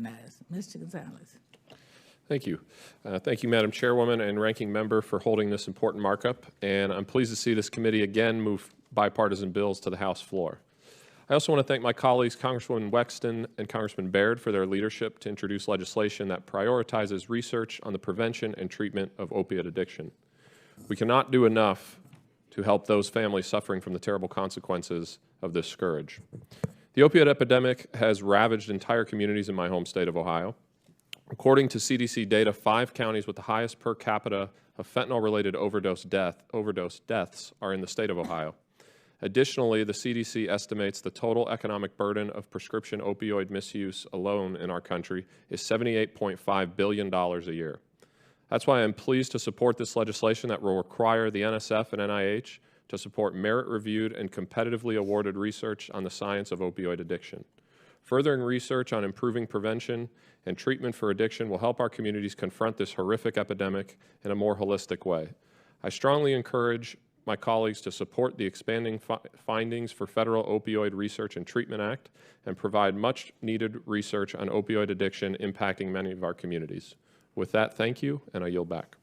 recognized. Mr. Gonzalez. Thank you. Thank you, Madam Chairwoman and Ranking Member, for holding this important markup. And I'm pleased to see this committee again move bipartisan bills to the House floor. I also want to thank my colleagues, Congresswoman Wexton and Congressman Baird, for their leadership to introduce legislation that prioritizes research on the prevention and treatment of opiate addiction. We cannot do enough to help those families suffering from the terrible consequences of this scourge. The opioid epidemic has ravaged entire communities in my home state of Ohio. According to CDC data, 5 counties with the highest per capita of fentanyl-related overdose deaths are in the state of Ohio. Additionally, the CDC estimates the total economic burden of prescription opioid misuse alone in our country is $78.5 billion a year. That's why I'm pleased to support this legislation that will require the NSF and NIH to support merit-reviewed and competitively awarded research on the science of opioid addiction. Furthering research on improving prevention and treatment for addiction will help our communities confront this horrific epidemic in a more holistic way. I strongly encourage my colleagues to support the expanding findings for Federal Opioid Research and Treatment Act and provide much-needed research on opioid addiction impacting many of our communities. With that, thank you, and I yield back.